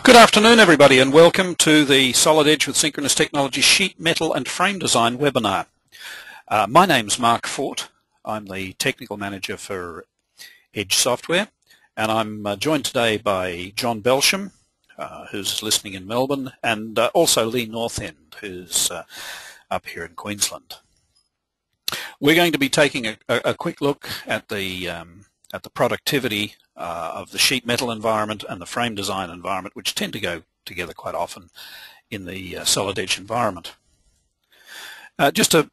Good afternoon, everybody, and welcome to the Solid Edge with Synchronous Technology Sheet Metal and Frame Design webinar. My name's Mark Fort. I'm the Technical Manager for Edge Software, and I'm joined today by John Belsham, who's listening in Melbourne, and also Lee Northend, who's up here in Queensland. We're going to be taking a quick look at the productivity of the sheet metal environment and the frame design environment, which tend to go together quite often in the Solid Edge environment. Just a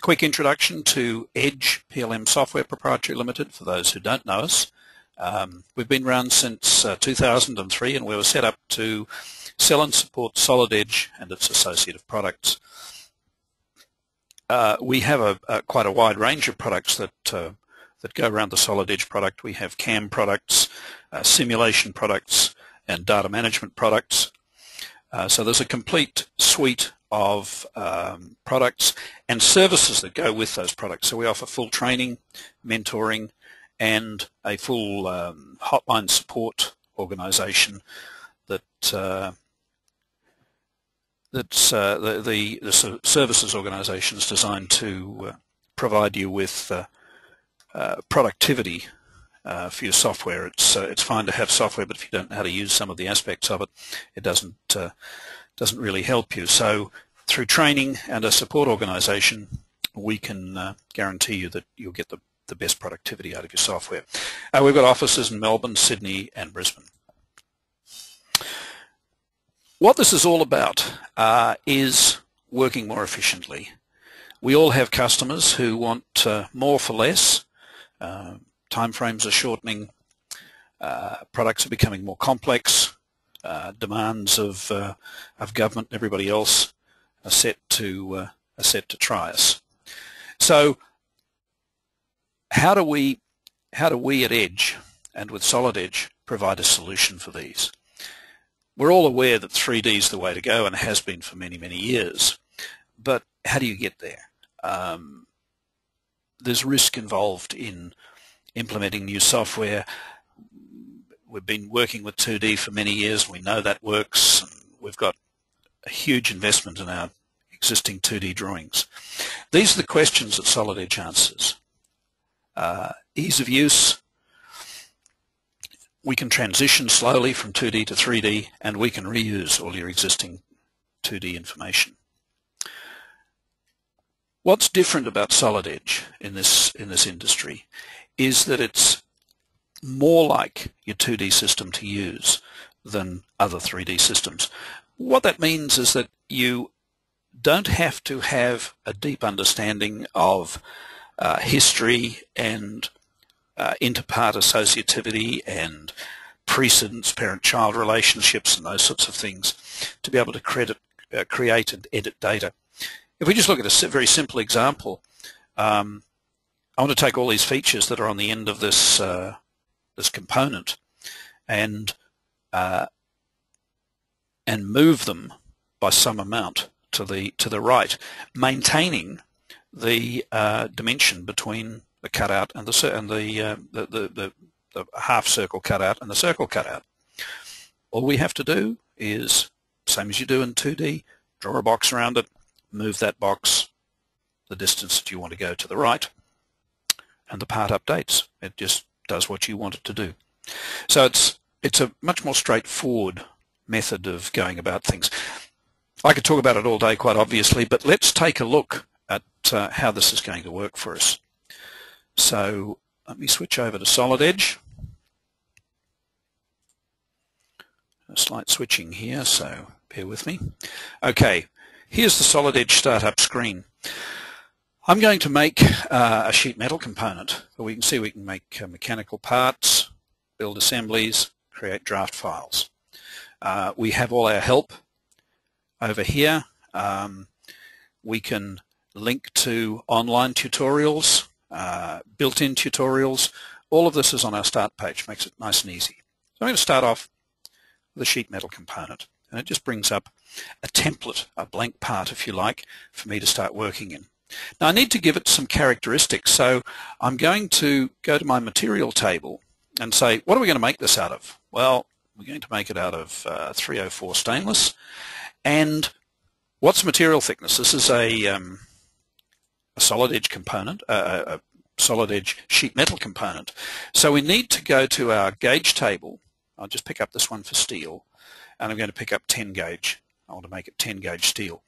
quick introduction to Edge PLM Software Proprietary Limited, for those who don't know us. We've been around since 2003, and we were set up to sell and support Solid Edge and its associative products. We have quite a wide range of products that go around the Solid Edge product. We have CAM products, simulation products, and data management products. So there's a complete suite of products and services that go with those products. So we offer full training, mentoring, and a full hotline support organization that's the services organization is designed to provide you with productivity for your software. It's fine to have software, but if you don't know how to use some of the aspects of it, it doesn't really help you. So through training and a support organization, we can guarantee you that you'll get the best productivity out of your software. We've got offices in Melbourne, Sydney, and Brisbane. What this is all about is working more efficiently. We all have customers who want more for less. Time frames are shortening, products are becoming more complex, demands of government and everybody else are set to try us. So how do we at Edge and with Solid Edge provide a solution for these? We're all aware that 3D is the way to go and has been for many, many years, but how do you get there? There's risk involved in implementing new software. We've been working with 2D for many years. We know that works. We've got a huge investment in our existing 2D drawings. These are the questions that Solid Edge answers. Ease of use. We can transition slowly from 2D to 3D, and we can reuse all your existing 2D information. What's different about Solid Edge in this industry is that it's more like your 2D system to use than other 3D systems. What that means is that you don't have to have a deep understanding of history and interpart associativity and precedence, parent-child relationships, and those sorts of things to be able to create and edit data. If we just look at a very simple example, I want to take all these features that are on the end of this this component and move them by some amount to the right, maintaining the dimension between the cutout and the half circle cutout and the circle cutout. All we have to do is, same as you do in 2D, draw a box around it, move that box the distance that you want to go to the right, and the part updates. It just does what you want it to do. So it's a much more straightforward method of going about things. I could talk about it all day, quite obviously, but let's take a look at how this is going to work for us. So let me switch over to Solid Edge. A slight switching here, so bear with me. Okay, here's the Solid Edge startup screen. I'm going to make a sheet metal component. We can see we can make mechanical parts, build assemblies, create draft files. We have all our help over here. We can link to online tutorials, built-in tutorials. All of this is on our start page, makes it nice and easy. So I'm going to start off with a sheet metal component, and it just brings up a template, a blank part if you like, for me to start working in. Now I need to give it some characteristics, so I'm going to go to my material table and say, what are we going to make this out of? Well, We're going to make it out of 304 stainless. And what's the material thickness? This is a solid edge component, a solid edge sheet metal component. So we need to go to our gauge table. I'll just pick up this one for steel, and I'm going to pick up 10 gauge. I want to make it 10 gauge steel.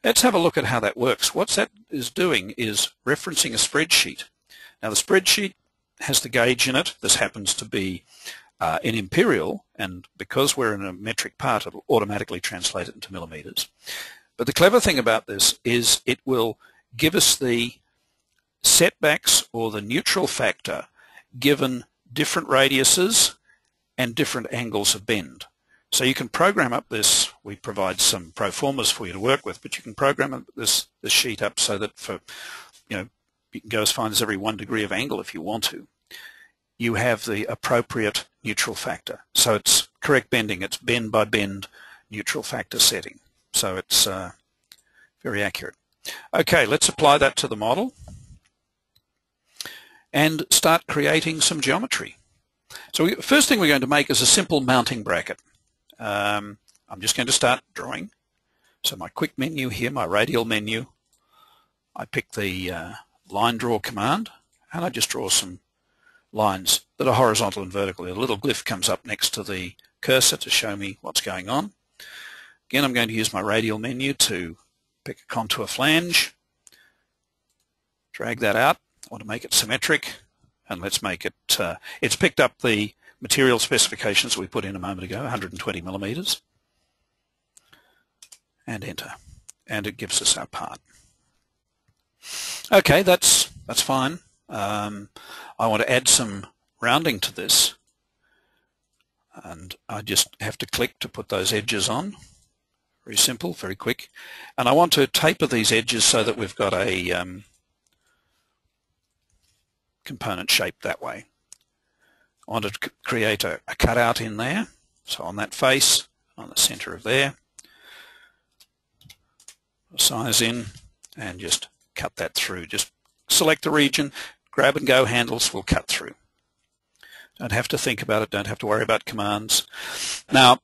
Let's have a look at how that works. What that is doing is referencing a spreadsheet. Now the spreadsheet has the gauge in it. This happens to be in imperial, and because we're in a metric part, it'll automatically translate it into millimeters. But the clever thing about this is it will give us the setbacks or the neutral factor given different radiuses and different angles of bend. So you can program up this. We provide some proformas for you to work with, but you can program this sheet up so that for, you can go as fine as every 1 degree of angle if you want to. You have the appropriate neutral factor. So it's correct bending. It's bend by bend neutral factor setting. So it's very accurate. Okay, let's apply that to the model and start creating some geometry. So first thing we're going to make is a simple mounting bracket. I'm just going to start drawing. So my quick menu here, my radial menu, I pick the line draw command, and I just draw some lines that are horizontal and vertical. A little glyph comes up next to the cursor to show me what's going on. Again, I'm going to use my radial menu to pick a contour flange, drag that out. I want to make it symmetric, and let's make it, it's picked up the material specifications we put in a moment ago, 120 millimeters, and enter, and it gives us our part. Okay, that's fine. I want to add some rounding to this, and I just have to click to put those edges on. Very simple, very quick. And I want to taper these edges so that we've got a component shape that way. I want to create a cutout in there, so on that face, on the center of there, size in, and just cut that through. Just select the region, grab and go handles will cut through. Don't have to think about it, don't have to worry about commands. Now,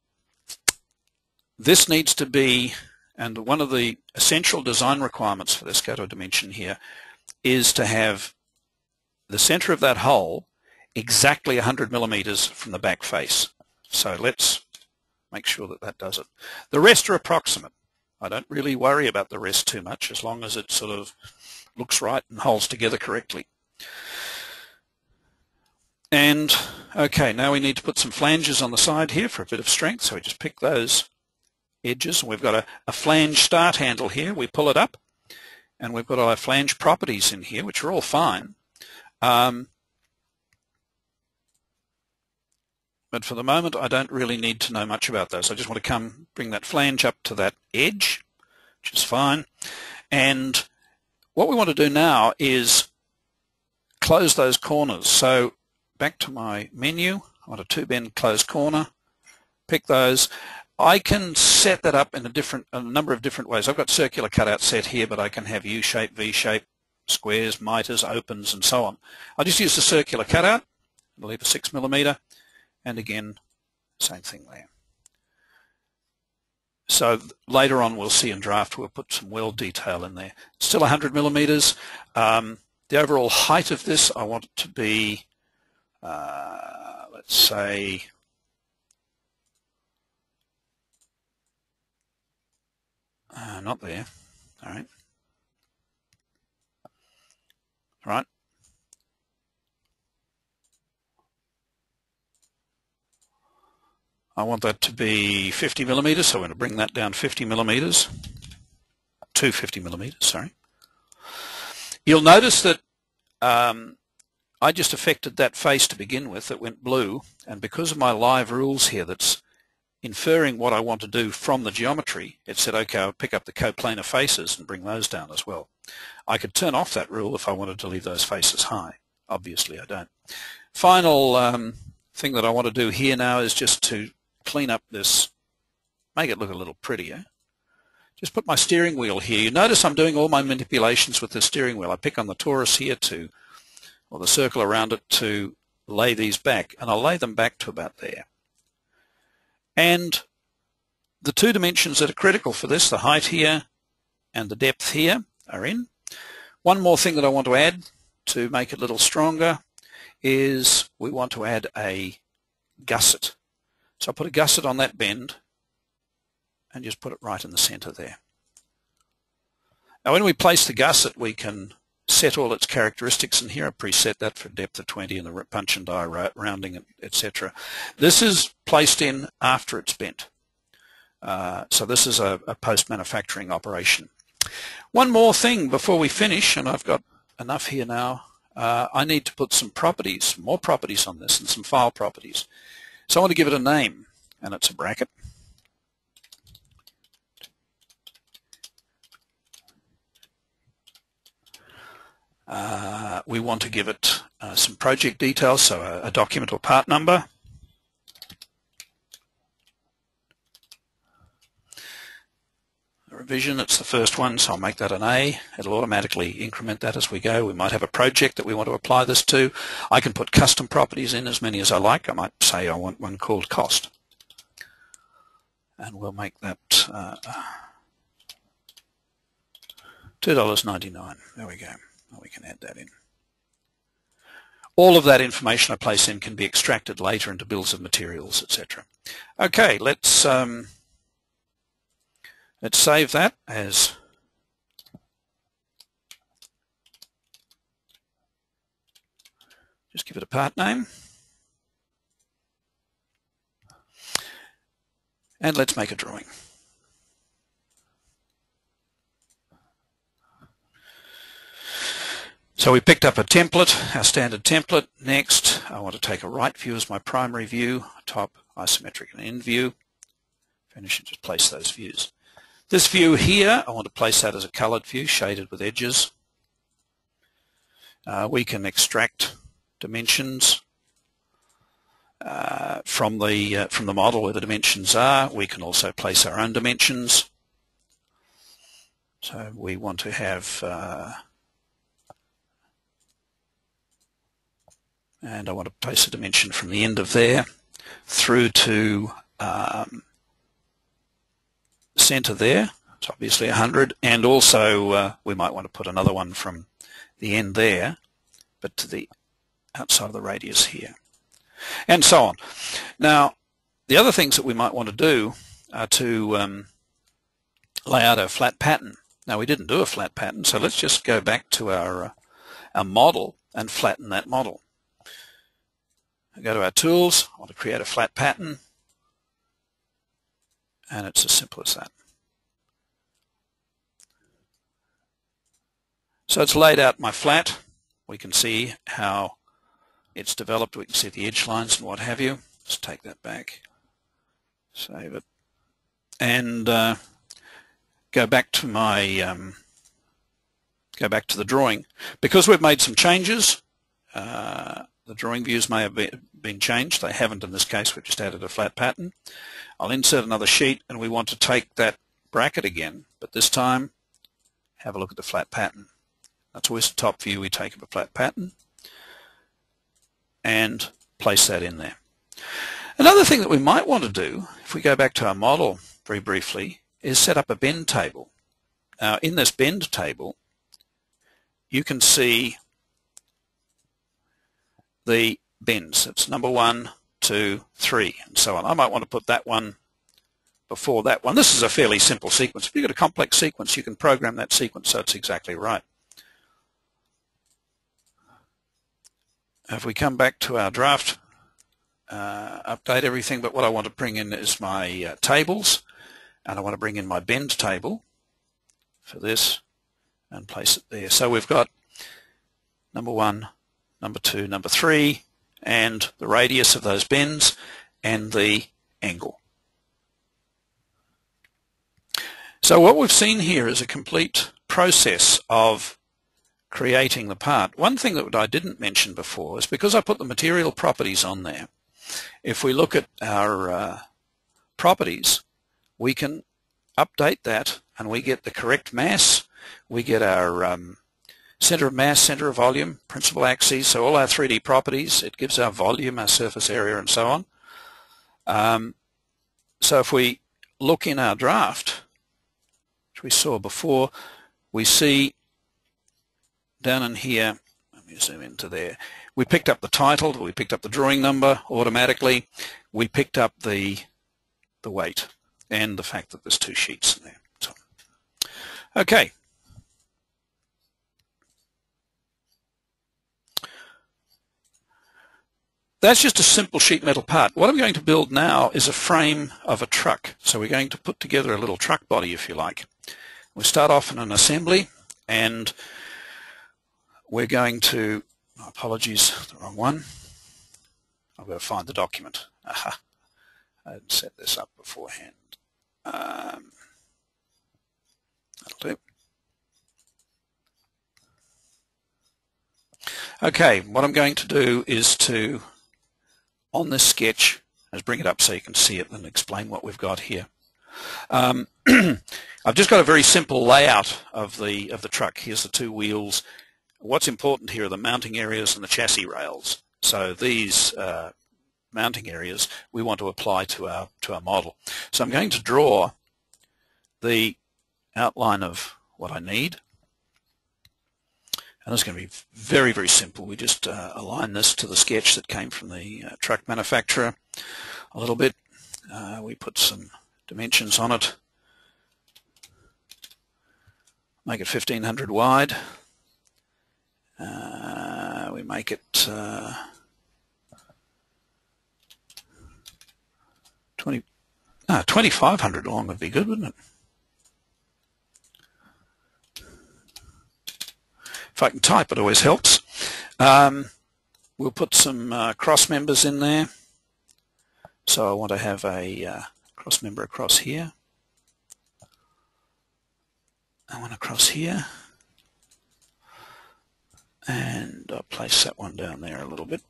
this needs to be, and one of the essential design requirements for this, go to a dimension here, is to have the center of that hole exactly 100 millimeters from the back face. So let's make sure that that does it. The rest are approximate. I don't really worry about the rest too much as long as it sort of looks right and holds together correctly. And okay, now we need to put some flanges on the side here for a bit of strength. So we just pick those edges. We've got a flange start handle here. We pull it up, and we've got our flange properties in here, which are all fine. But for the moment, I don't really need to know much about those. I just want to bring that flange up to that edge, which is fine. And what we want to do now is close those corners. So back to my menu, I want a 2-bend closed corner, pick those. I can set that up in a number of different ways. I've got circular cutout set here, but I can have U-shape, V-shape, squares, miters, opens, and so on. I'll just use the circular cutout, I'll leave a 6 millimeter, and again, same thing there. So later on we'll see in draft we'll put some weld detail in there. Still 100 millimeters. The overall height of this I want it to be, let's say, not there. All right. All right. I want that to be 50 millimeters, so I'm going to bring that down 50 millimeters, to 50 millimeters, sorry. You'll notice that I just affected that face to begin with. It went blue, and because of my live rules here that's inferring what I want to do from the geometry, it said, okay, I'll pick up the coplanar faces and bring those down as well. I could turn off that rule if I wanted to leave those faces high. Obviously I don't. Final thing that I want to do here now is just to clean up this, make it look a little prettier. Just put my steering wheel here. You notice I'm doing all my manipulations with the steering wheel. I pick on the torus here or the circle around it to lay these back, and I'll lay them back to about there. And the two dimensions that are critical for this, the height here and the depth here, are in. One more thing that I want to add to make it a little stronger is we want to add a gusset. So I'll put a gusset on that bend and just put it right in the center there. Now when we place the gusset, we can set all its characteristics, and here I preset that for depth of 20 and the punch and die rounding, etc. This is placed in after it's bent. So this is a post-manufacturing operation. One more thing before we finish, and I've got enough here now, I need to put some properties, more properties on this, and some file properties. So I want to give it a name, and it's a bracket. We want to give it some project details, so a document or part number. A revision, it's the first one, so I'll make that an A. It'll automatically increment that as we go. We might have a project that we want to apply this to. I can put custom properties in, as many as I like. I might say I want one called cost. And we'll make that $2.99. There we go. We can add that in. All of that information I place in can be extracted later into bills of materials, etc. Okay, let's save that as just give it a part name, and let's make a drawing. So we picked up a template, our standard template. Next, I want to take a right view as my primary view, top, isometric, and end view. Finish and just place those views. This view here, I want to place that as a colored view, shaded with edges. We can extract dimensions from the model where the dimensions are. We can also place our own dimensions. So we want to have and I want to place a dimension from the end of there through to center there. It's obviously 100, and also we might want to put another one from the end there, but to the outside of the radius here, and so on. Now, the other things that we might want to do are to lay out a flat pattern. Now, we didn't do a flat pattern, so let's just go back to our model and flatten that model. I go to our tools, I want to create a flat pattern, and it's as simple as that. So it's laid out my flat. We can see how it's developed. We can see the edge lines and what have you. Let's take that back, save it, and go back to my go back to the drawing. Because we've made some changes, the drawing views may have been changed. They haven't in this case. We've just added a flat pattern. I'll insert another sheet, and we want to take that bracket again, but this time have a look at the flat pattern. That's always the top view we take of a flat pattern, and place that in there. Another thing that we might want to do, if we go back to our model very briefly, is set up a bend table. Now, in this bend table, you can see the bends. It's number 1, 2, 3, and so on. I might want to put that one before that one. This is a fairly simple sequence. If you've got a complex sequence, you can program that sequence so it's exactly right. If we come back to our draft, update everything, but what I want to bring in is my tables, and I want to bring in my bend table for this and place it there. So we've got number 1, number 2, number 3, and the radius of those bends and the angle. So what we've seen here is a complete process of creating the part. One thing that I didn't mention before is because I put the material properties on there, if we look at our properties, we can update that and we get the correct mass, we get our center of mass, center of volume, principal axes, so all our 3D properties. It gives our volume, our surface area, and so on. So if we look in our draft, which we saw before, we see down in here, let me zoom into there, we picked up the title, we picked up the drawing number automatically, we picked up the weight and the fact that there's two sheets in there. So, okay. That's just a simple sheet metal part. What I'm going to build now is a frame of a truck. So we're going to put together a little truck body, if you like. We start off in an assembly, and we're going to, apologies, the wrong one. I've got to find the document. Aha. I didn't set this up beforehand. That'll do. Okay, what I'm going to do is to, on this sketch, let's bring it up so you can see it and explain what we've got here. I've just got a very simple layout of the truck. Here's the two wheels. What's important here are the mounting areas and the chassis rails. So these mounting areas we want to apply to our model. So I'm going to draw the outline of what I need. And it's going to be very, very simple. We just align this to the sketch that came from the truck manufacturer a little bit. We put some dimensions on it. Make it 1500 wide. We make it 2500 long would be good, wouldn't it? If I can type, it always helps. We'll put some cross members in there. So I want to have a cross member across here. I want across here. And I'll place that one down there a little bit.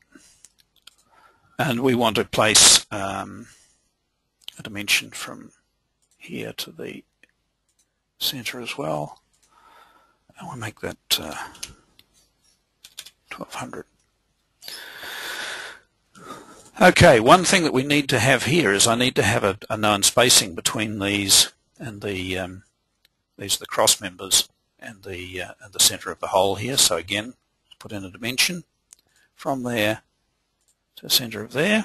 And we want to place a dimension from here to the center as well. And we'll make that 1200. Okay, one thing that we need to have here is I need to have a known spacing between these and these are the cross members and the center of the hole here. So again, put in a dimension from there to the center of there,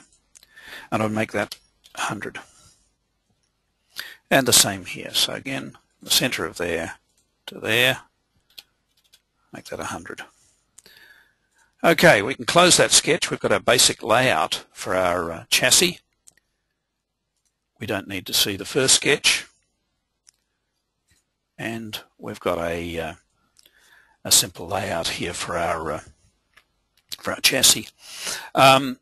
and I'll make that 100. And the same here. So again, the center of there to there, make that 100. Okay, we can close that sketch. We've got our basic layout for our chassis. We don't need to see the first sketch. And we've got a simple layout here for our chassis. One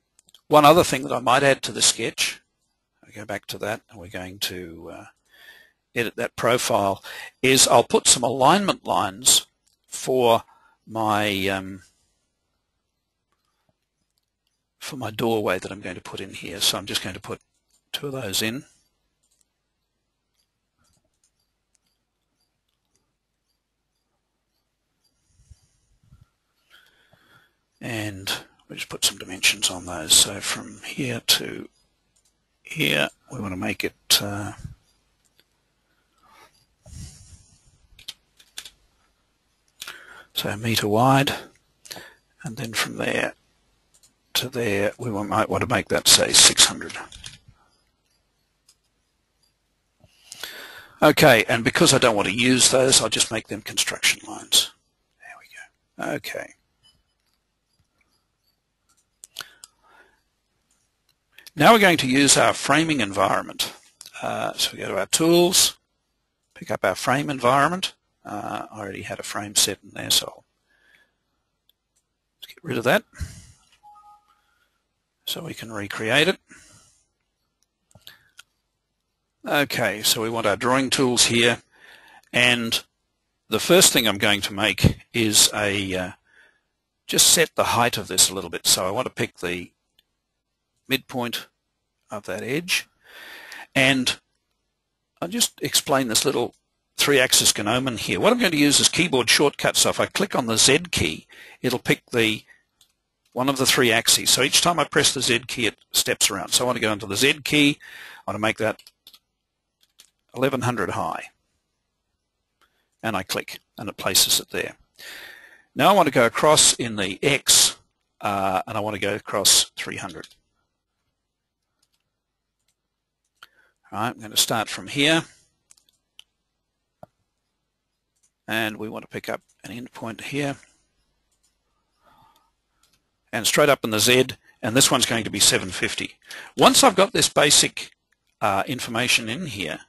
other thing that I might add to the sketch, I'll go back to that, and we're going to edit that profile, is I'll put some alignment lines for my doorway that I'm going to put in here. So I'm just going to put two of those in. And we just put some dimensions on those. So from here to here, we want to make it so a meter wide, and then from there to there, we might want to make that, say, 600. Okay, and because I don't want to use those, I'll just make them construction lines. There we go. Okay. Now we're going to use our framing environment. So we go to our tools, pick up our frame environment. I already had a frame set in there, so let's get rid of that so we can recreate it. Okay, so we want our drawing tools here, and the first thing I'm going to make is just set the height of this a little bit. So I want to pick the midpoint of that edge, and I'll just explain this little 3-axis gnomon here. What I'm going to use is keyboard shortcut. So if I click on the Z key, it'll pick one of the 3 axes. So each time I press the Z key, it steps around. So I want to go into the Z key. I want to make that 1100 high. And I click, and it places it there. Now I want to go across in the X, and I want to go across 300. All right, I'm going to start from here. And we want to pick up an end point here. And straight up in the Z, and this one's going to be 750. Once I've got this basic information in here,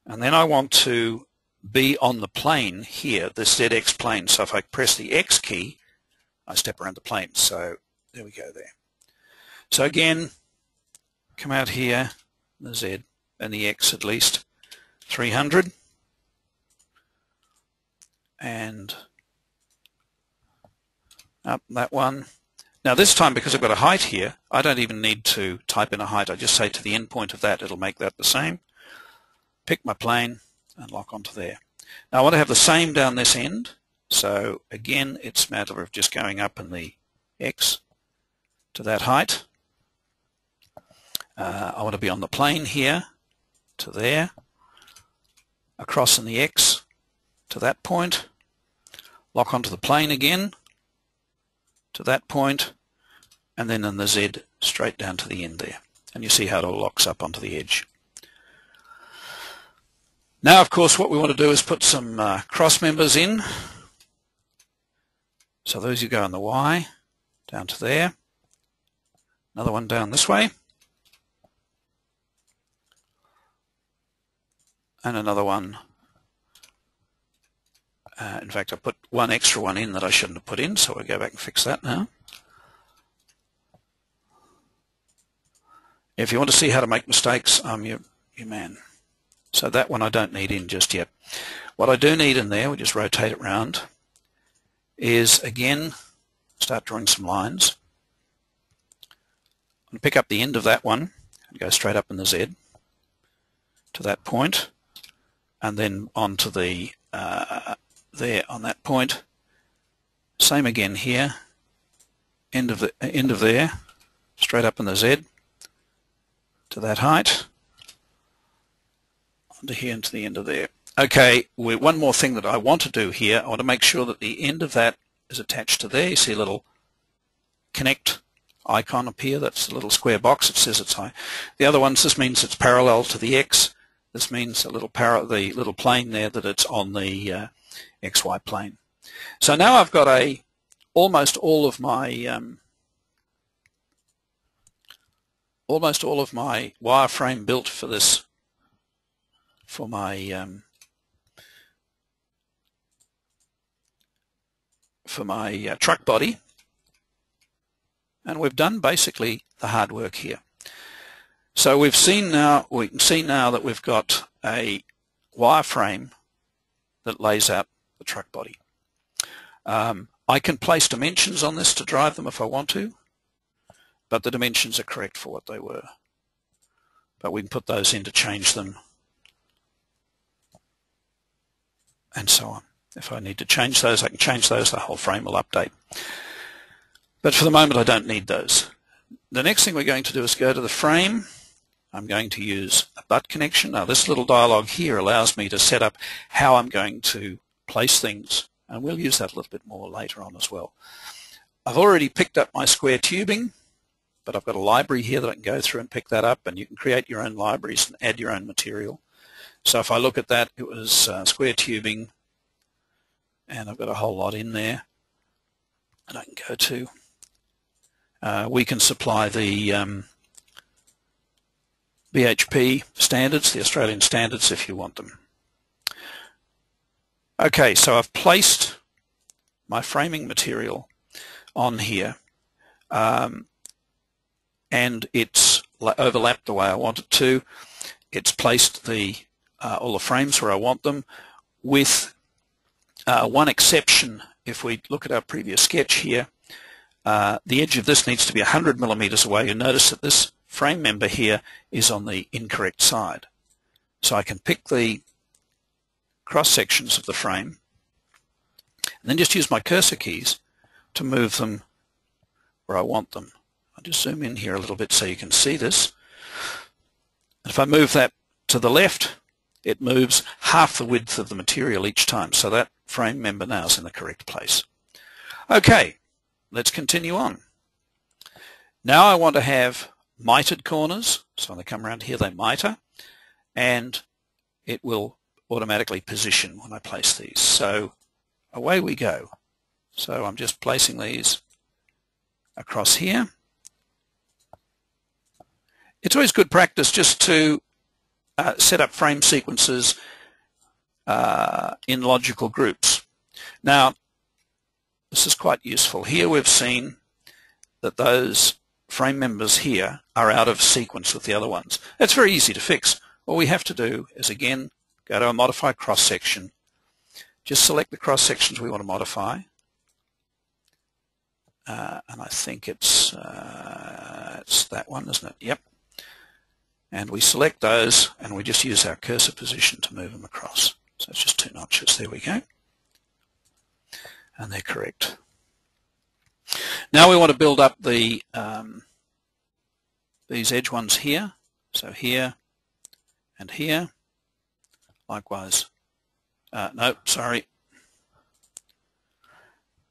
and then I want to be on the plane here, this ZX plane. So if I press the X key, I step around the plane. So there we go there. So again, come out here, the Z and the X at least, 300. And up that one. Now this time, because I've got a height here, I don't even need to type in a height. I just say to the end point of that, it'll make that the same. Pick my plane and lock onto there. Now I want to have the same down this end. So again, it's a matter of just going up in the X to that height. I want to be on the plane here to there. Across in the X to that point. Lock onto the plane again to that point, and then in the Z straight down to the end there. And you see how it all locks up onto the edge. Now, of course, what we want to do is put some cross members in. So those you go on the Y, down to there. Another one down this way. And another one. In fact, I put one extra one in that I shouldn't have put in, so we'll go back and fix that now. If you want to see how to make mistakes, I'm your man. So that one I don't need in just yet. What I do need in there, we just rotate it round, is again, start drawing some lines. I'm going to pick up the end of that one and go straight up in the Z to that point, and then onto the there on that point. Same again here, end of there, straight up in the Z to that height, onto here and to the end of there. Okay, one more thing that I want to do here, I want to make sure that the end of that is attached to there. You see a little connect icon appear, that's the little square box, it says it's high. The other ones, this means it's parallel to the X. This means the little plane there, that it's on the XY plane. So now I've got almost all of my wireframe built for this, for my truck body, and we've done basically the hard work here. So we can see now that we've got a wireframe that lays out the truck body. I can place dimensions on this to drive them if I want to, but the dimensions are correct for what they were. But we can put those in to change them, and so on. If I need to change those, I can change those, the whole frame will update. But for the moment I don't need those. The next thing we're going to do is go to the frame. I'm going to use a butt connection. Now this little dialog here allows me to set up how I'm going to place things, and we'll use that a little bit more later on as well. I've already picked up my square tubing, but I've got a library here that I can go through and pick that up, and you can create your own libraries and add your own material. So if I look at that, it was square tubing, and I've got a whole lot in there, and I can go to, we can supply the BHP standards, the Australian standards, if you want them. Okay, so I've placed my framing material on here, and it's overlapped the way I want it to. It's placed all the frames where I want them, with one exception. If we look at our previous sketch here, the edge of this needs to be 100 millimeters away. You'll notice that this frame member here is on the incorrect side. So I can pick the cross sections of the frame and then just use my cursor keys to move them where I want them. I'll just zoom in here a little bit so you can see this. If I move that to the left, it moves half the width of the material each time, so that frame member now is in the correct place. Okay, let's continue on. Now I want to have mitered corners, so when they come around here they miter, and it will automatically position when I place these. So away we go. So I'm just placing these across here. It's always good practice just to set up frame sequences in logical groups. Now, this is quite useful. Here we've seen that those frame members here are out of sequence with the other ones. It's very easy to fix. All we have to do is, again, go to a modify cross-section. Just select the cross-sections we want to modify. And I think it's that one, isn't it? Yep. And we select those, and we just use our cursor position to move them across. So it's just 2 notches. There we go. And they're correct. Now we want to build up the these edge ones here. So here and here. Likewise. No, sorry.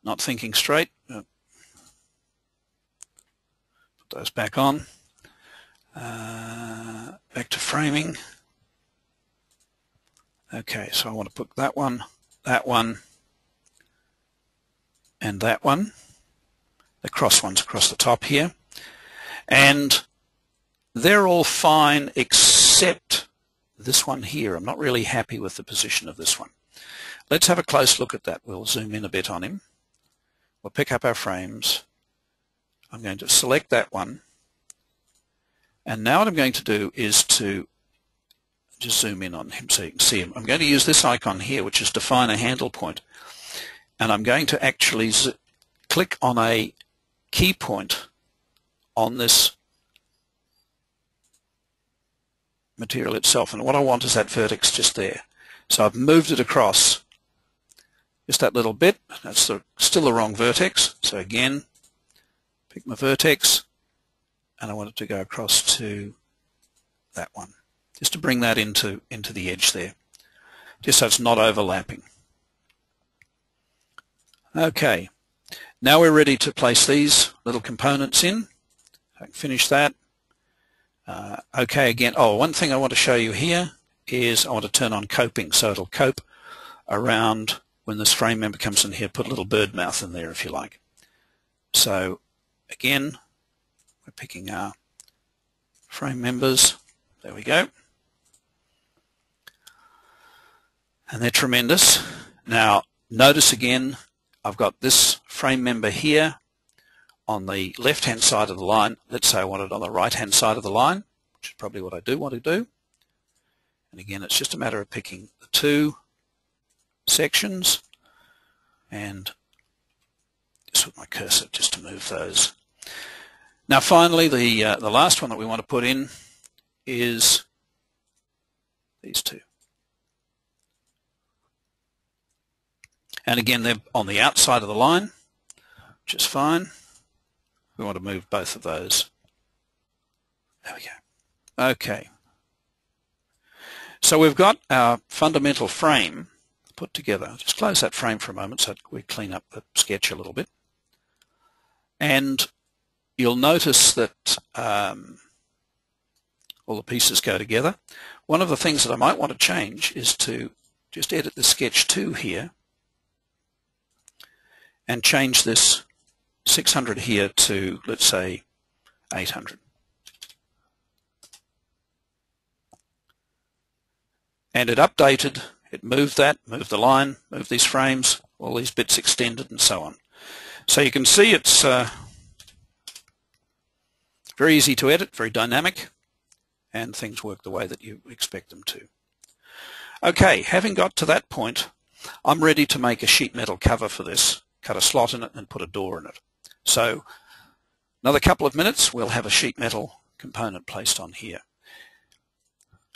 Not thinking straight. Put those back on. Back to framing. Okay, so I want to put that one, and that one. The cross ones across the top here. And they're all fine except this one here. I'm not really happy with the position of this one. Let's have a close look at that. We'll zoom in a bit on him. We'll pick up our frames. I'm going to select that one. And now what I'm going to do is to just zoom in on him so you can see him. I'm going to use this icon here, which is define a handle point. And I'm going to actually click on a key point on this material itself. And what I want is that vertex just there. So I've moved it across just that little bit. That's still the wrong vertex. So again, pick my vertex, and I want it to go across to that one, just to bring that into the edge there, just so it's not overlapping. Okay, now we're ready to place these little components in. I can finish that. Okay, again, one thing I want to show you here is I want to turn on coping, so it'll cope around when this frame member comes in here. Put a little bird mouth in there if you like. So again, we're picking our frame members. There we go. And they're tremendous. Now notice again, I've got this frame member here on the left-hand side of the line. Let's say I want it on the right-hand side of the line, which is probably what I do want to do. And again, it's just a matter of picking the 2 sections and just with my cursor just to move those. Now finally, the last one that we want to put in is these 2. And again, they're on the outside of the line, which is fine. We want to move both of those. There we go. Okay. So we've got our fundamental frame put together. Just close that frame for a moment so we clean up the sketch a little bit. And you'll notice that all the pieces go together. One of the things that I might want to change is to just edit the sketch 2 here and change this 600 here to, let's say, 800. And it updated, it moved that, moved the line, moved these frames, all these bits extended and so on. So you can see it's very easy to edit, very dynamic, and things work the way that you expect them to. Okay, having got to that point, I'm ready to make a sheet metal cover for this, cut a slot in it and put a door in it. So another couple of minutes, we'll have a sheet metal component placed on here.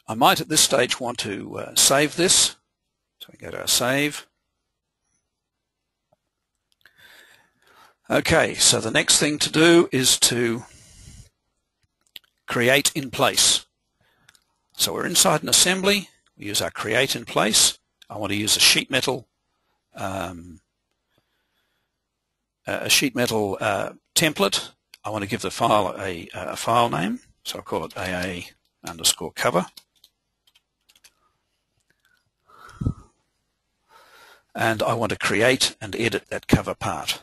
I might at this stage want to save this. So we go to our save. Okay, so the next thing to do is to create in place. So we're inside an assembly. We use our create in place. I want to use a sheet metal template. I want to give the file a file name, so I'll call it AA_cover. And I want to create and edit that cover part.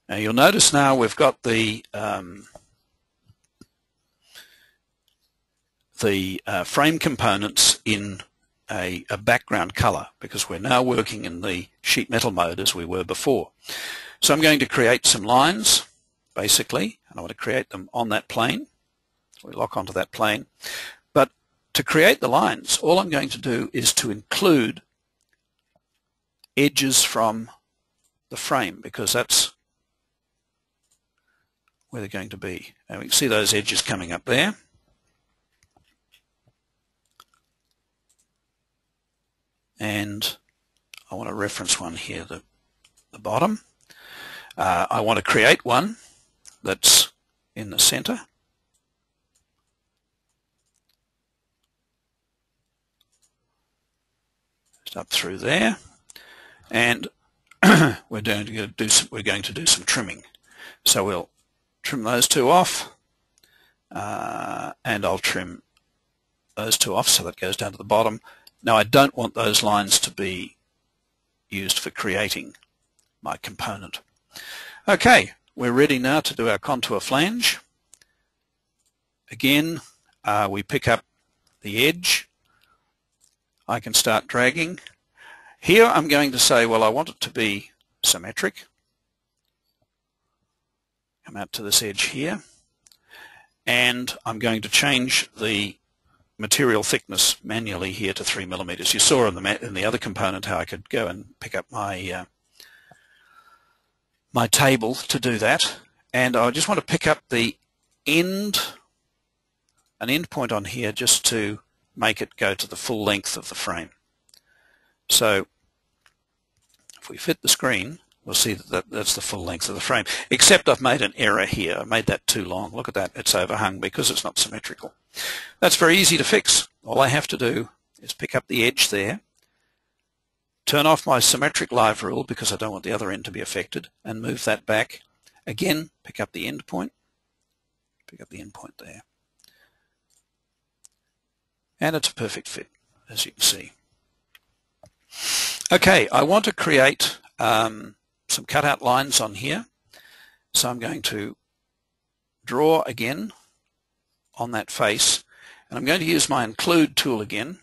Now you'll notice now we've got the frame components in a background color, because we're now working in the sheet metal mode as we were before. So I'm going to create some lines, basically, and I want to create them on that plane. We lock onto that plane. But to create the lines, all I'm going to do is to include edges from the frame, because that's where they're going to be. And we can see those edges coming up there. And I want to reference one here, the bottom. I want to create one that's in the center. Just up through there. And we're going to do some trimming. So we'll trim those two off, and I'll trim those two off so that goes down to the bottom. Now I don't want those lines to be used for creating my component. Okay, we're ready now to do our contour flange. Again, we pick up the edge. I can start dragging. Here I'm going to say, well, I want it to be symmetric. Come out to this edge here, and I'm going to change the material thickness manually here to 3 millimeters. You saw in the other component how I could go and pick up my my table to do that, and I just want to pick up an end point on here just to make it go to the full length of the frame. So if we fit the screen, we'll see that that's the full length of the frame, except I've made an error here. I made that too long. Look at that, it's overhung because it's not symmetrical. That's very easy to fix. All I have to do is pick up the edge there, turn off my symmetric live rule because I don't want the other end to be affected, and move that back. Again, pick up the end point, there. And it's a perfect fit, as you can see. Okay, I want to create some cutout lines on here. So I'm going to draw again on that face, and I'm going to use my include tool again.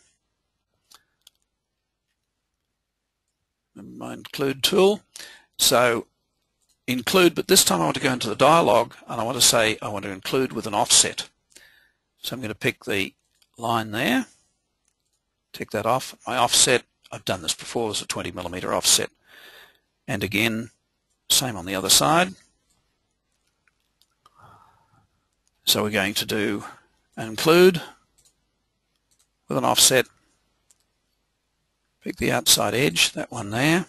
My include tool. So include, but this time I want to go into the dialog and I want to say I want to include with an offset. So I'm going to pick the line there, tick that off. My offset, I've done this before, is a 20 millimeter offset. And again, same on the other side. So we're going to do an include with an offset. Pick the outside edge, that one there.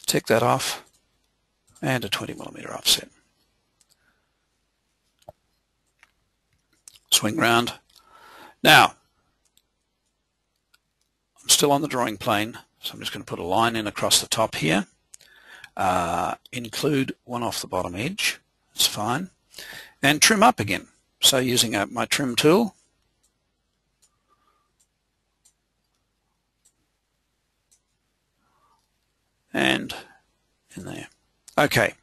Tick that off, and a 20 millimeter offset. Swing round. Now, I'm still on the drawing plane, so I'm just going to put a line in across the top here. Include one off the bottom edge, that's fine. And trim up again. So using my trim tool, and in there. Okay.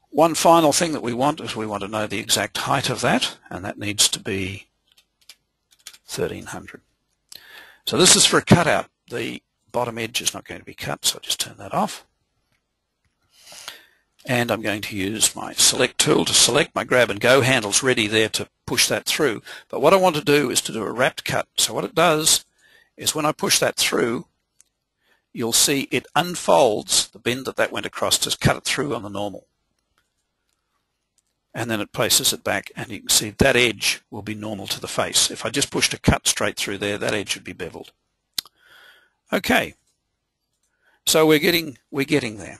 One final thing that we want is we want to know the exact height of that, and that needs to be 1300. So this is for a cutout. The bottom edge is not going to be cut, so I'll just turn that off. And I'm going to use my select tool to select. My grab and go handle's ready there to push that through. But what I want to do is to do a wrapped cut. So what it does is when I push that through, you'll see it unfolds the bend that went across to cut it through on the normal. And then it places it back, and you can see that edge will be normal to the face. If I just pushed a cut straight through there, that edge would be beveled. Okay, so we're getting there.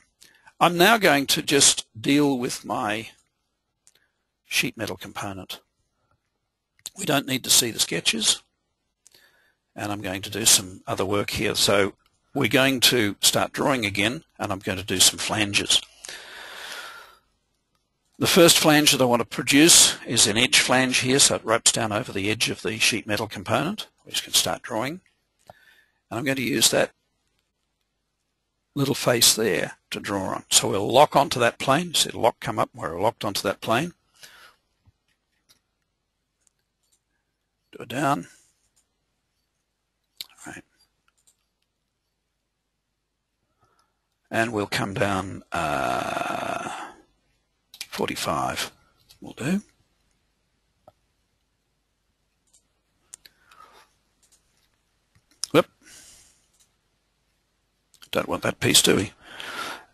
I'm now going to just deal with my sheet metal component. We don't need to see the sketches, and I'm going to do some other work here. So we're going to start drawing again, and I'm going to do some flanges. The first flange that I want to produce is an edge flange here, so it ropes down over the edge of the sheet metal component. We just can start drawing. And I'm going to use that little face there to draw on. So we'll lock onto that plane. See the lock come up, we're locked onto that plane. Do it down. All right. And we'll come down 45 will do. Whoop. Don't want that piece, do we?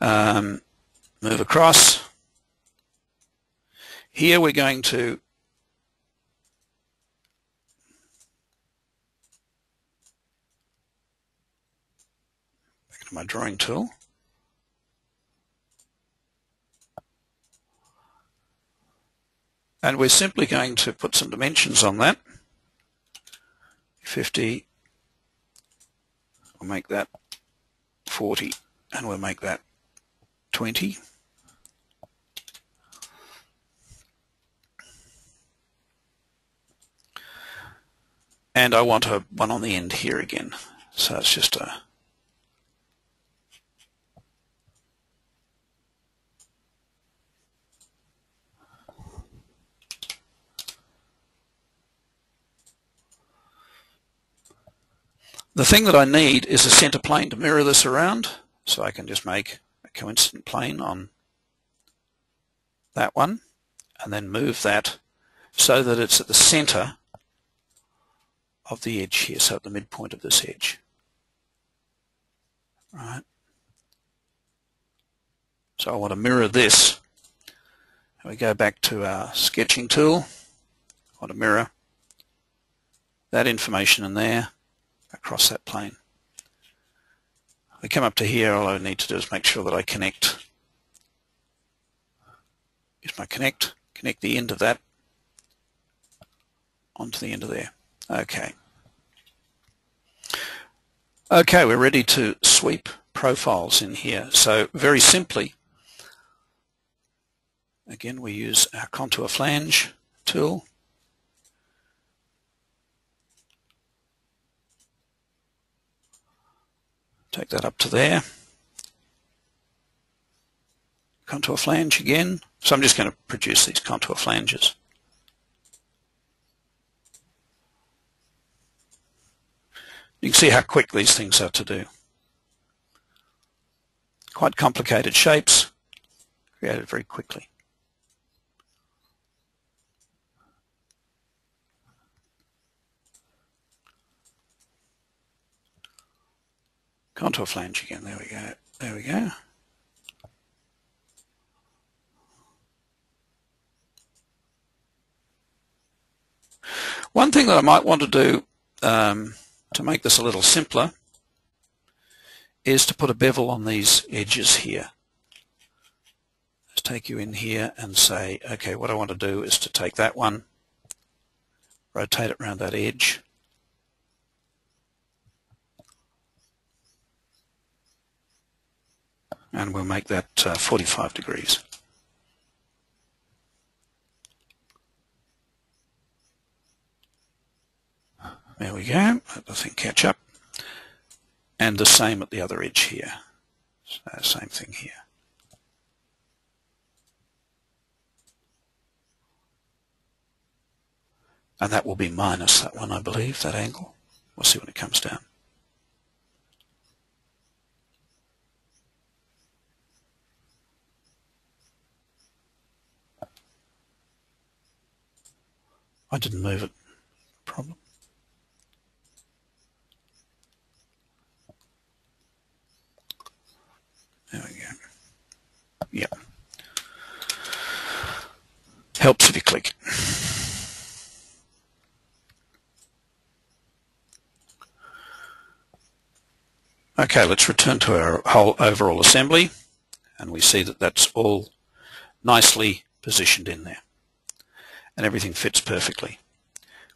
Move across. Here we're going to back to my drawing tool. And we're simply going to put some dimensions on that. 50, we'll make that 40, and we'll make that 20. And I want one on the end here again. So it's just a The thing that I need is a center plane to mirror this around, so I can just make a coincident plane on that one and then move that so that it's at the center of the edge here, so at the midpoint of this edge. Right. So I want to mirror this. And we go back to our sketching tool. I want to mirror that information in there across that plane. We come up to here, all I need to do is make sure that I connect. Use my connect the end of that onto the end of there. Okay. Okay, we're ready to sweep profiles in here. So very simply, again, we use our contour flange tool. Take that up to there. Contour flange again. So I'm just going to produce these contour flanges. You can see how quick these things are to do. Quite complicated shapes, created very quickly. Contour flange again, there we go, there we go. One thing that I might want to do to make this a little simpler is to put a bevel on these edges here. Let's take you in here and say, okay, what I want to do is to take that one, rotate it around that edge, and we'll make that 45 degrees. There we go, let the thing catch up. And the same at the other edge here. So same thing here. And that will be minus that one, I believe, that angle. We'll see when it comes down. I didn't move it. Problem. There we go. Yep. Helps if you click. Okay, let's return to our whole overall assembly, and we see that that's all nicely positioned in there. and everything fits perfectly.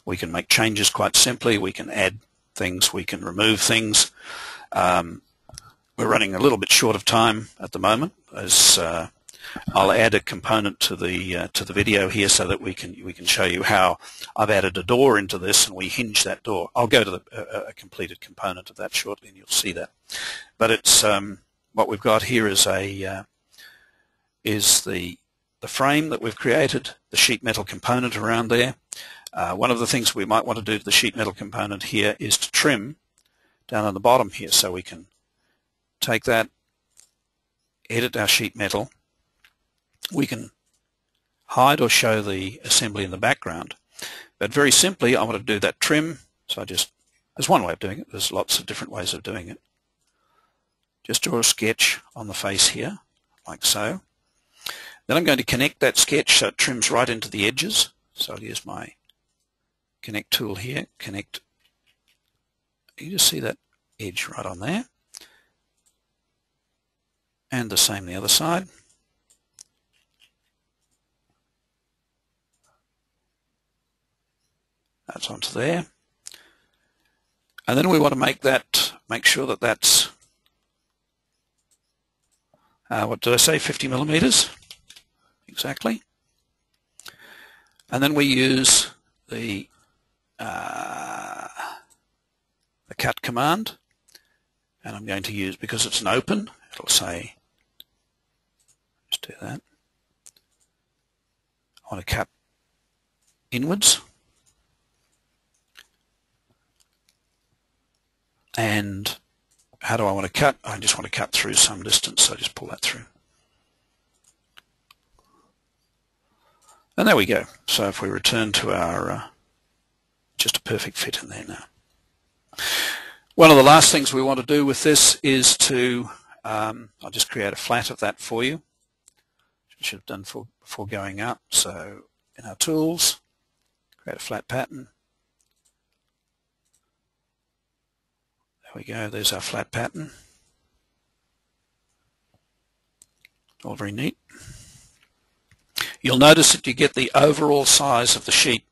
We can make changes quite simply. We can add things. We can remove things. We're running a little bit short of time at the moment, as I'll add a component to the video here so that we can show you how I've added a door into this and we hinge that door. I'll go to a completed component of that shortly, and you'll see that. But it's what we've got here is the frame that we've created, the sheet metal component around there. One of the things we might want to do to the sheet metal component here is to trim down on the bottom here, so we can take that, edit our sheet metal. We can hide or show the assembly in the background, but very simply I want to do that trim. So there's one way of doing it. There's lots of different ways of doing it. Just draw a sketch on the face here, like so. Then I'm going to connect that sketch so it trims right into the edges. So I'll use my connect tool here, connect. You just see that edge right on there. And the same the other side. That's onto there. And then we want to make sure that that's, what did I say, 50 millimeters? Exactly. And then we use the cut command, and I'm going to use, because it's an open, it'll say, just do that. I want to cut inwards, and how do I want to cut? I just want to cut through some distance, so I just pull that through. And there we go. So if we return to our, just a perfect fit in there now. One of the last things we want to do with this is to, I'll just create a flat of that for you, which I should have done before going up. So in our tools, create a flat pattern. There we go, there's our flat pattern. All very neat. You'll notice that you get the overall size of the sheet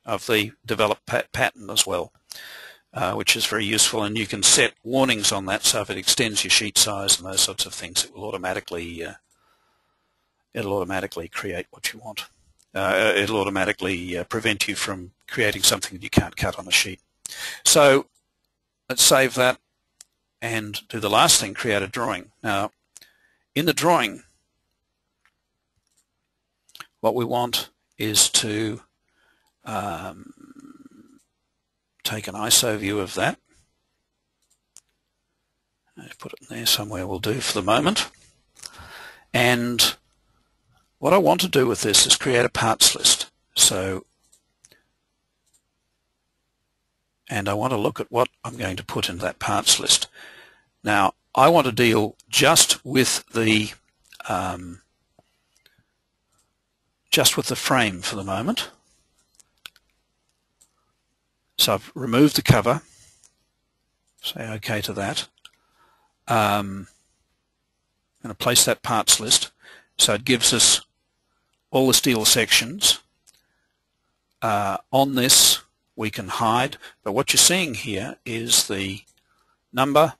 of the developed pattern as well, which is very useful, and you can set warnings on that, so if it extends your sheet size and those sorts of things, it will automatically create what you want. It'll automatically prevent you from creating something that you can't cut on a sheet. So let's save that and do the last thing, create a drawing. Now, in the drawing, what we want is to take an ISO view of that. Put it in there somewhere will do for the moment. And what I want to do with this is create a parts list. And I want to look at what I'm going to put in that parts list. Now, I want to deal just with the frame for the moment. So I've removed the cover. Say OK to that. I'm going to place that parts list. So it gives us all the steel sections. On this we can hide, but what you're seeing here is the number,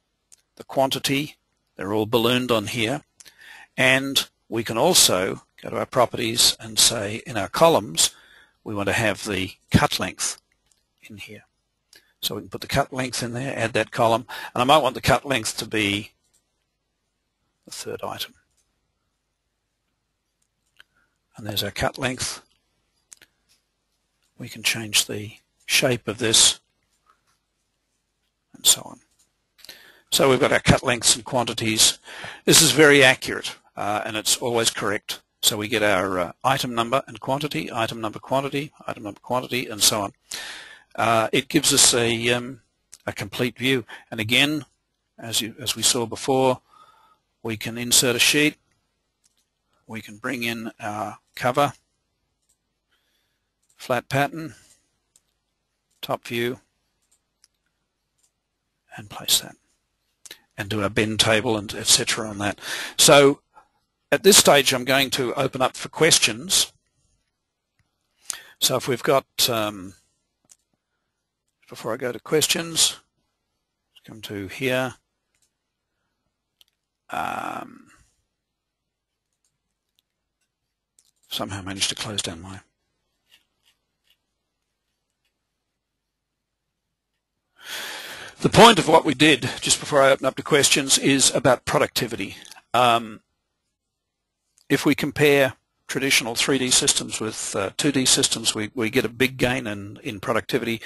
the quantity, they're all ballooned on here, and we can also go to our properties and say in our columns we want to have the cut length in here. So we can put the cut length in there, add that column, and I might want the cut length to be the third item. And there's our cut length. We can change the shape of this and so on. So we've got our cut lengths and quantities. This is very accurate and it's always correct. So we get our item number and quantity, item number, quantity, item number, quantity, and so on. It gives us a complete view. And again, as we saw before, we can insert a sheet. We can bring in our cover, flat pattern, top view, and place that. And do our bend table and etc. on that. So at this stage I'm going to open up for questions. So if we've got, before I go to questions, let's come to here. Somehow managed to close down my... The point of what we did, just before I open up to questions, is about productivity. If we compare traditional 3D systems with 2D systems, we get a big gain in productivity.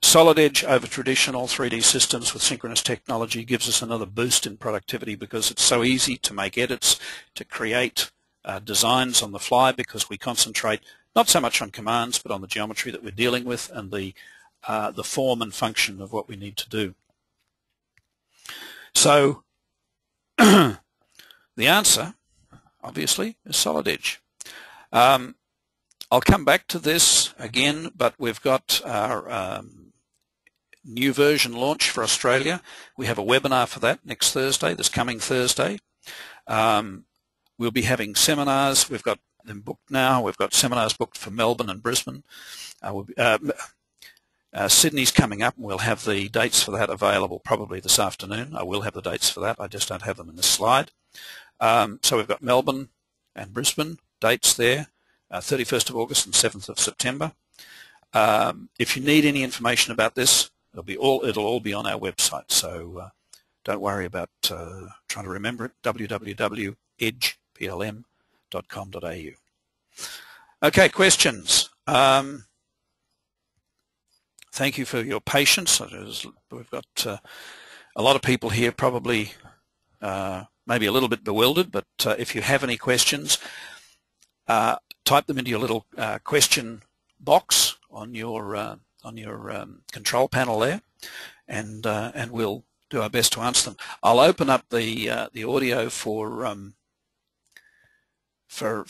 Solid Edge over traditional 3D systems with synchronous technology gives us another boost in productivity because it's so easy to make edits, to create designs on the fly, because we concentrate not so much on commands but on the geometry that we're dealing with and the form and function of what we need to do. So the answer, obviously, is Solid Edge. I'll come back to this again, but we've got our new version launch for Australia. We have a webinar for that next Thursday, this coming Thursday. We'll be having seminars. We've got them booked now. We've got seminars booked for Melbourne and Brisbane. Sydney's coming up, and we'll have the dates for that available probably this afternoon. I will have the dates for that. I just don't have them in this slide. So we've got Melbourne and Brisbane dates there, 31st of August and 7th of September. If you need any information about this, it'll all be on our website. So don't worry about trying to remember it. www.edgeplm.com.au. Okay, questions. Thank you for your patience. We've got a lot of people here probably maybe a little bit bewildered, but if you have any questions, type them into your little question box on your control panel there, and we'll do our best to answer them. I'll open up the audio for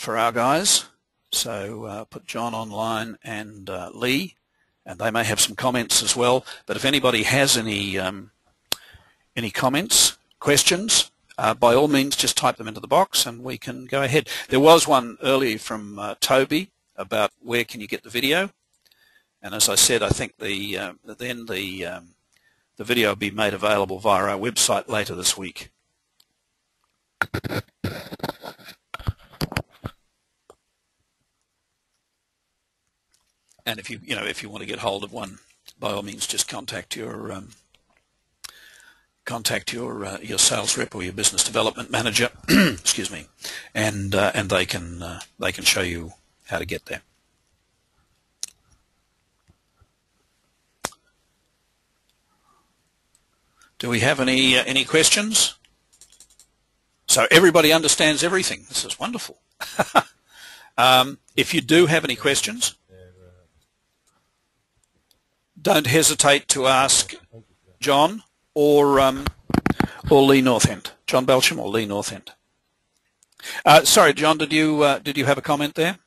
our guys. So put John online and Lee, and they may have some comments as well. But if anybody has any comments, questions, by all means just type them into the box and we can go ahead. There was one earlier from Toby about where can you get the video, and as I said, I think the video will be made available via our website later this week. And if you want to get hold of one, by all means, just contact your sales rep or your business development manager, excuse me, and they can show you how to get there. Do we have any questions? So everybody understands everything. This is wonderful. If you do have any questions, don't hesitate to ask John or Lee Northend, John Belsham or Lee Northend. Sorry, John, did you have a comment there?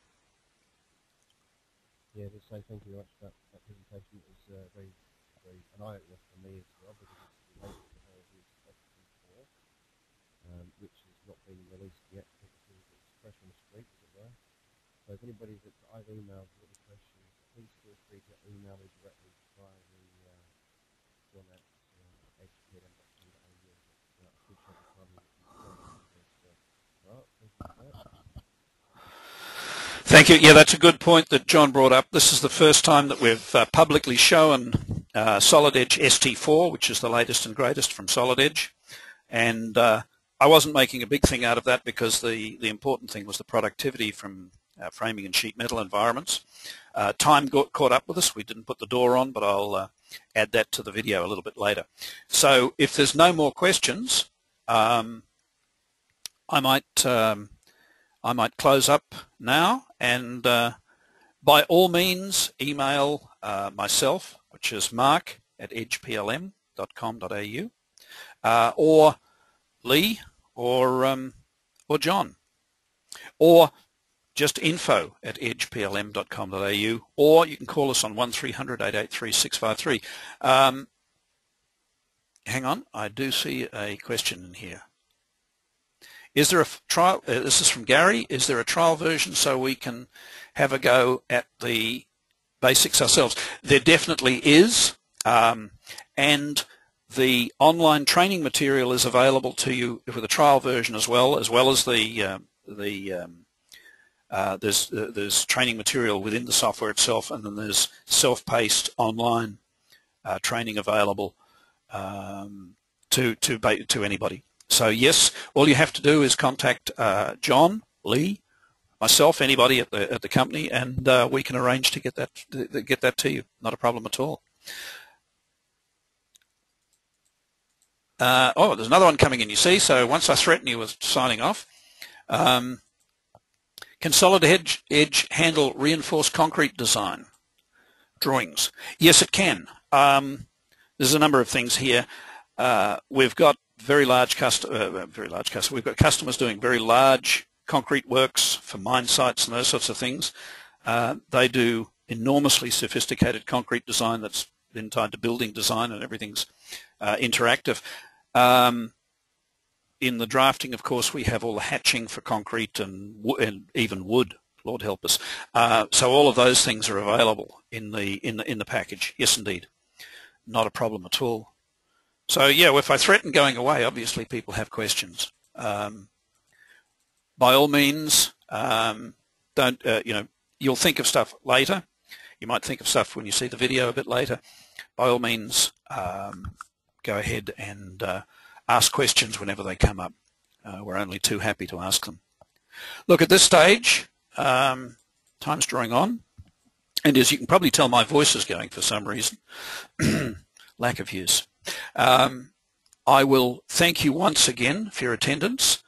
Yeah, just say thank you very much for that presentation. It was very an eye-opener for me as well, because it's the latest technology before, which has not been released yet because it's fresh on the street, as it were. So if anybody that I've emailed with any questions, please feel free to email me directly via the John at edgeplm.com.au. I appreciate the time Thank you. Yeah, that's a good point that John brought up. This is the first time that we've publicly shown Solid Edge ST4, which is the latest and greatest from Solid Edge. And I wasn't making a big thing out of that because the important thing was the productivity from framing and sheet metal environments. Time caught up with us. We didn't put the door on, but I'll add that to the video a little bit later. So if there's no more questions, I might close up now, and by all means email myself, which is mark@edgeplm.com.au, or Lee, or John, or just info@edgeplm.com.au, or you can call us on 1300 883 653. Hang on, I do see a question in here. Is there a trial? This is from Gary. Is there a trial version so we can have a go at the basics ourselves? There definitely is, and the online training material is available to you with a trial version as well as there's training material within the software itself, and then there's self-paced online training available to anybody. So yes, all you have to do is contact John, Lee, myself, anybody at the company, and we can arrange to get that to you. Not a problem at all. Oh, there's another one coming in, you see. So once I threaten you with signing off, can Solid Edge handle reinforced concrete design drawings? Yes, it can. There's a number of things here. We've got very large customers. We've got customers doing very large concrete works for mine sites and those sorts of things. They do enormously sophisticated concrete design that's then tied to building design, and everything's interactive. In the drafting, of course, we have all the hatching for concrete and even wood. Lord help us. So all of those things are available in the package. Yes, indeed, not a problem at all. So yeah, if I threaten going away, obviously people have questions. By all means, don't you'll think of stuff later. You might think of stuff when you see the video a bit later. By all means, go ahead and ask questions whenever they come up. We're only too happy to ask them. Look, at this stage, time's drawing on, and as you can probably tell, my voice is going for some reason. Lack of use. I will thank you once again for your attendance,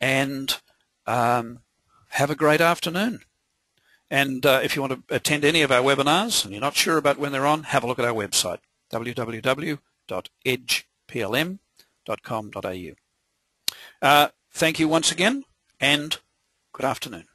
and have a great afternoon. And if you want to attend any of our webinars and you're not sure about when they're on, have a look at our website, www.edgeplm.com.au. Thank you once again, and good afternoon.